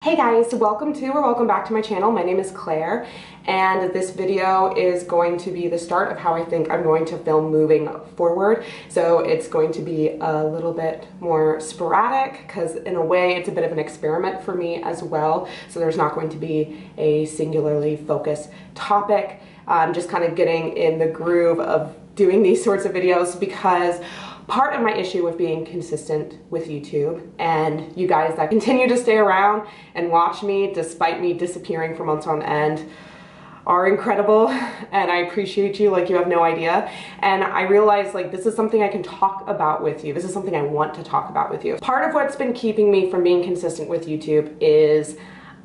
Hey guys, welcome back to my channel. My name is Claire, and this video is going to be the start of how I think I'm going to film moving forward. So it's going to be a little bit more sporadic because in a way it's a bit of an experiment for me as well. So there's not going to be a singularly focused topic. I'm just kind of getting in the groove of doing these sorts of videos because part of my issue with being consistent with YouTube and you guys that continue to stay around and watch me despite me disappearing for months on end are incredible, and I appreciate you like you have no idea. And I realize like this is something I can talk about with you. This is something I want to talk about with you. Part of what's been keeping me from being consistent with YouTube is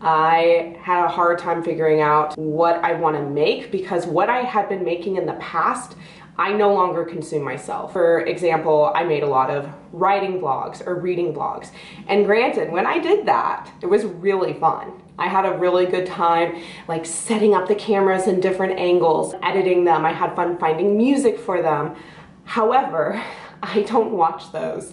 I had a hard time figuring out what I want to make, because what I had been making in the past I no longer consume myself. For example, I made a lot of writing vlogs or reading vlogs. And granted, when I did that, it was really fun. I had a really good time like setting up the cameras in different angles, editing them. I had fun finding music for them. However, I don't watch those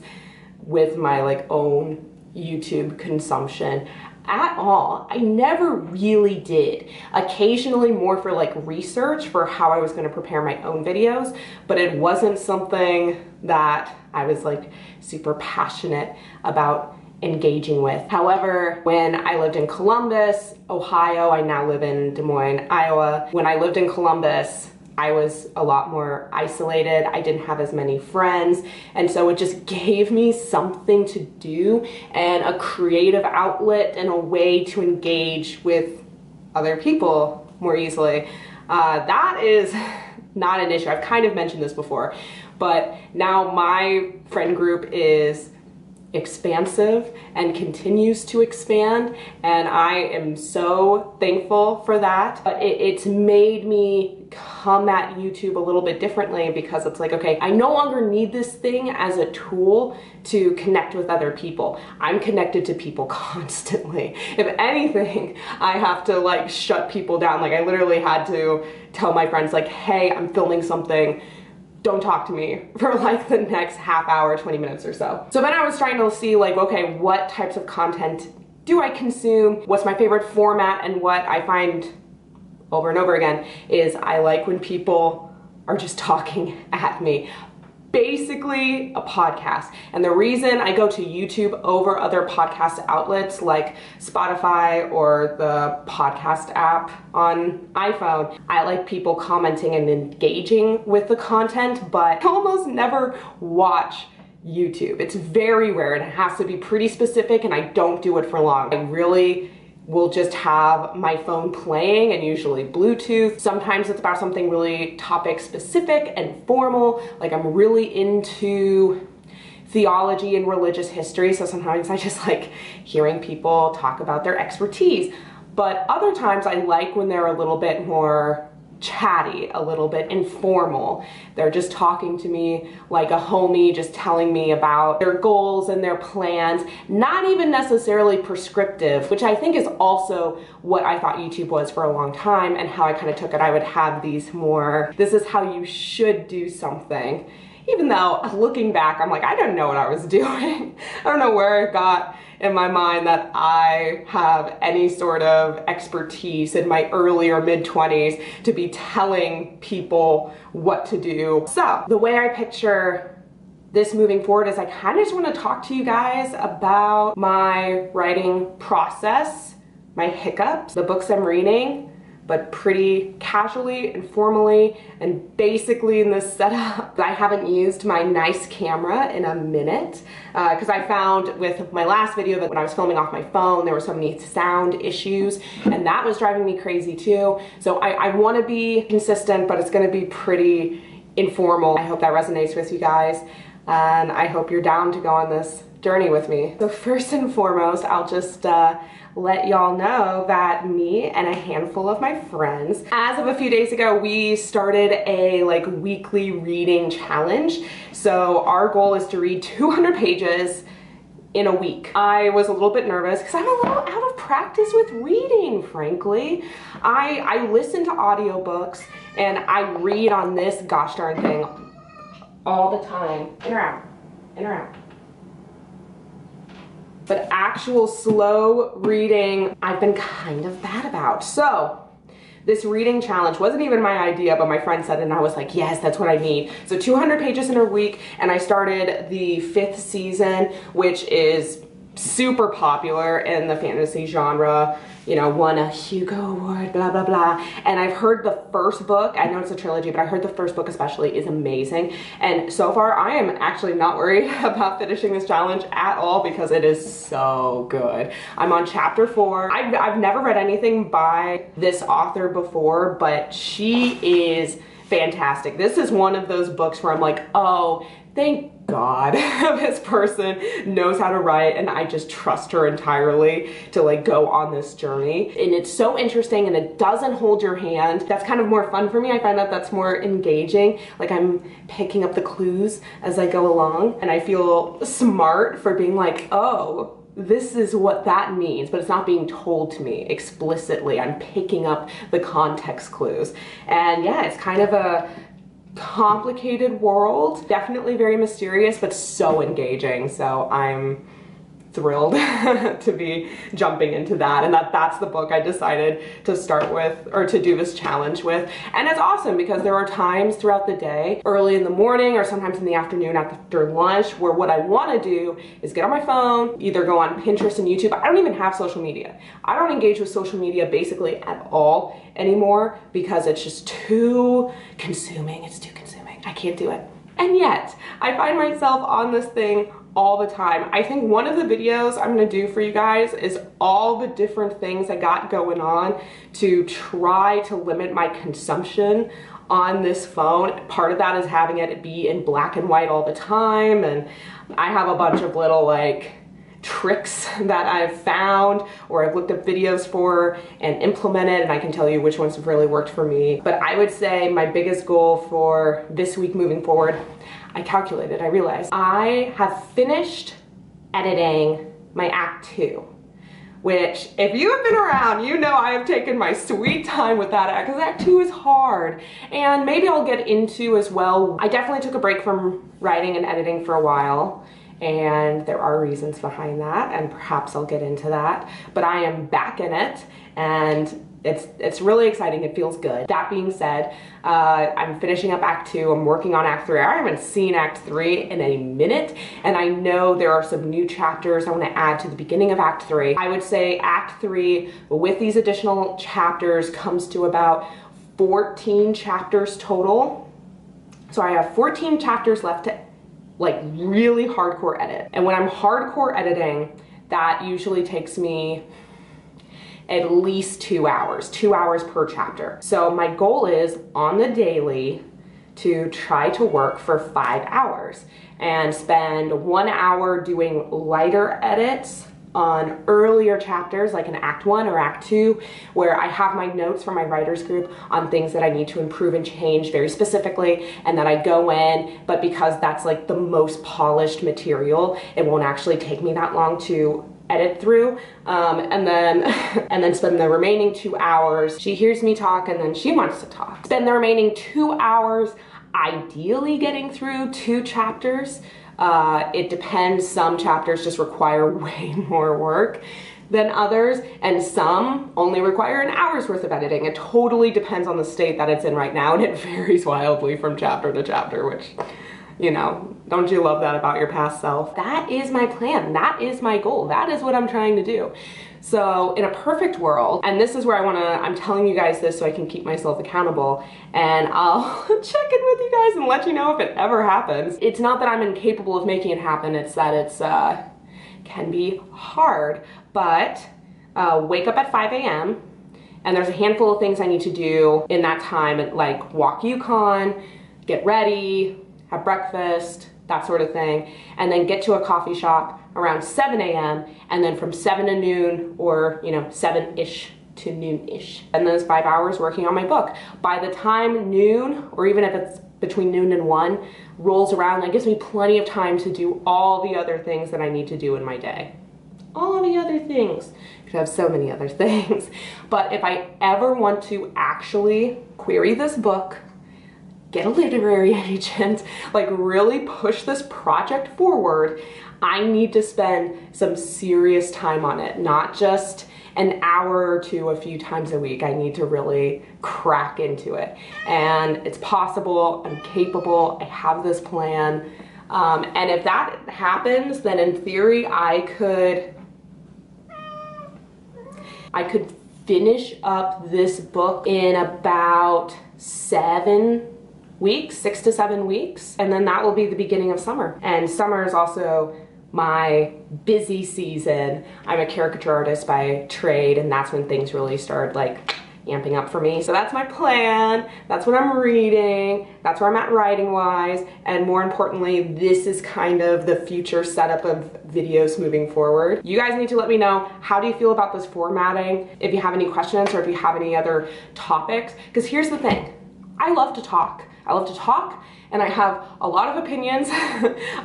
with my like own YouTube consumption at all. I never really did. Occasionally more for like research for how I was going to prepare my own videos, but it wasn't something that I was like super passionate about engaging with. However, when I lived in Columbus, Ohio, I now live in Des Moines, Iowa. When I lived in Columbus, I was a lot more isolated. I didn't have as many friends. And so it just gave me something to do and a creative outlet and a way to engage with other people more easily. That is not an issue. I've kind of mentioned this before, but now my friend group is expansive and continues to expand, and I am so thankful for that. But it's made me come at YouTube a little bit differently, because it's like, okay, I no longer need this thing as a tool to connect with other people. I'm connected to people constantly. If anything, I have to like shut people down. Like I literally had to tell my friends like, hey, I'm filming something, don't talk to me for like the next half hour, 20 minutes or so. So then I was trying to see like, okay, what types of content do I consume? What's my favorite format? And what I find over and over again is I like when people are just talking at me. Basically a podcast. And the reason I go to YouTube over other podcast outlets like Spotify or the podcast app on iPhone, I like people commenting and engaging with the content, but I almost never watch YouTube. It's very rare, and it has to be pretty specific, and I don't do it for long. I really will just have my phone playing, and usually Bluetooth. Sometimes it's about something really topic specific and formal, like I'm really into theology and religious history, so sometimes I just like hearing people talk about their expertise. But other times I like when they're a little bit more chatty, a little bit informal. They're just talking to me like a homie, just telling me about their goals and their plans, not even necessarily prescriptive, which I think is also what I thought YouTube was for a long time, and how I kind of took it. I would have these more, this is how you should do something. Even though looking back, I'm like, I don't know what I was doing. I don't know where it got in my mind that I have any sort of expertise in my early or mid-20s to be telling people what to do. So the way I picture this moving forward is I kind of just want to talk to you guys about my writing process, my hiccups, the books I'm reading, but pretty casually, informally, and basically in this setup. I haven't used my nice camera in a minute, because I found with my last video that when I was filming off my phone, there were so many sound issues, and that was driving me crazy too. So I want to be consistent, but it's going to be pretty informal. I hope that resonates with you guys, and I hope you're down to go on this journey with me. So first and foremost, I'll just let y'all know that me and a handful of my friends, as of a few days ago, we started a like weekly reading challenge. So our goal is to read 200 pages in a week. I was a little bit nervous because I'm a little out of practice with reading, frankly. I listen to audiobooks and I read on this gosh darn thing all the time. In or out, in or out. but actual slow reading, I've been kind of bad about. So this reading challenge wasn't even my idea, but my friend said it and I was like, yes, that's what I need. So 200 pages in a week, and I started the 5th season, which is super popular in the fantasy genre, you know, won a Hugo Award, blah, blah, blah. And I've heard the first book, I know it's a trilogy, but I heard the first book especially is amazing. And so far, I am actually not worried about finishing this challenge at all because it is so good. I'm on chapter 4. I've never read anything by this author before, but she is fantastic. This is one of those books where I'm like, oh, thank God this person knows how to write, and I just trust her entirely to like go on this journey. And it's so interesting, and it doesn't hold your hand. That's kind of more fun for me. I find that that's more engaging. Like I'm picking up the clues as I go along, and I feel smart for being like, oh, this is what that means, but it's not being told to me explicitly. I'm picking up the context clues. And yeah, it's kind of a complicated world, definitely very mysterious, but so engaging. So I'm thrilled to be jumping into that, and that's the book I decided to start with, or to do this challenge with. And it's awesome because there are times throughout the day, early in the morning or sometimes in the afternoon after lunch, where what I want to do is get on my phone, either go on Pinterest and YouTube. I don't even have social media. I don't engage with social media basically at all anymore because it's just too consuming. It's too consuming. I can't do it. And yet I find myself on this thing all the time. I think one of the videos I'm gonna do for you guys is all the different things I got going on to try to limit my consumption on this phone. Part of that is having it be in black and white all the time, and I have a bunch of little like tricks that I've found or I've looked up videos for and implemented, and I can tell you which ones have really worked for me. But I would say my biggest goal for this week moving forward, I calculated, I realized I have finished editing my Act 2, which if you have been around, you know I have taken my sweet time with that act, because Act 2 is hard. And maybe I'll get into as well, I definitely took a break from writing and editing for a while, and there are reasons behind that, and perhaps I'll get into that. But I am back in it, and it's really exciting. It feels good. That being said, I'm finishing up Act 2. I'm working on Act 3. I haven't seen Act 3 in a minute, and I know there are some new chapters I want to add to the beginning of Act 3. I would say Act 3, with these additional chapters, comes to about 14 chapters total. So I have 14 chapters left to like really hardcore edit. And when I'm hardcore editing, that usually takes me at least 2 hours per chapter. So my goal is on the daily to try to work for 5 hours and spend 1 hour doing lighter edits on earlier chapters, like in Act 1 or Act 2, where I have my notes from my writers group on things that I need to improve and change very specifically, and then I go in, but because that's like the most polished material, it won't actually take me that long to edit through, and then spend the remaining 2 hours. She hears me talk and then she wants to talk. Spend the remaining 2 hours ideally getting through 2 chapters. It depends. Some chapters just require way more work than others, and some only require an hour's worth of editing. It totally depends on the state that it's in right now, and it varies wildly from chapter to chapter, which, you know, don't you love that about your past self? That is my plan. That is my goal. That is what I'm trying to do. So in a perfect world, and this is where I'm telling you guys this so I can keep myself accountable, and I'll check in with you guys and let you know if it ever happens. It's not that I'm incapable of making it happen, it's that it's can be hard. But wake up at 5 a.m. and there's a handful of things I need to do in that time, like walk Yukon, get ready, have breakfast, that sort of thing, and then get to a coffee shop around 7 a.m. and then from 7 to noon, or 7-ish to noon-ish. And those 5 hours working on my book. By the time noon, or even if it's between noon and 1, rolls around, that gives me plenty of time to do all the other things that I need to do in my day. All the other things. I could have so many other things. But if I ever want to actually query this book, get a literary agent, like really push this project forward, I need to spend some serious time on it, not just an hour or two a few times a week. I need to really crack into it. And it's possible, I'm capable, I have this plan. And if that happens, then in theory, I could finish up this book in about 7 weeks, 6 to 7 weeks. And then that will be the beginning of summer. And summer is also my busy season. I'm a caricature artist by trade, and that's when things really start like amping up for me. So that's my plan. That's what I'm reading. That's where I'm at writing wise. And more importantly, this is kind of the future setup of videos moving forward. You guys need to let me know, how do you feel about this formatting? If you have any questions or if you have any other topics, because here's the thing. I love to talk. I love to talk, and I have a lot of opinions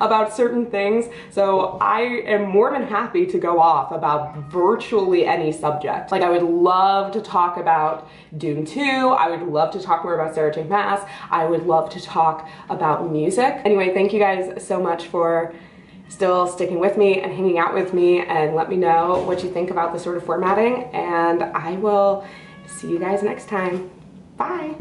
about certain things, so I am more than happy to go off about virtually any subject. Like, I would love to talk about Dune 2, I would love to talk more about Sarah J. Maas, I would love to talk about music. Anyway, thank you guys so much for still sticking with me and hanging out with me, and let me know what you think about this sort of formatting, and I will see you guys next time. Bye!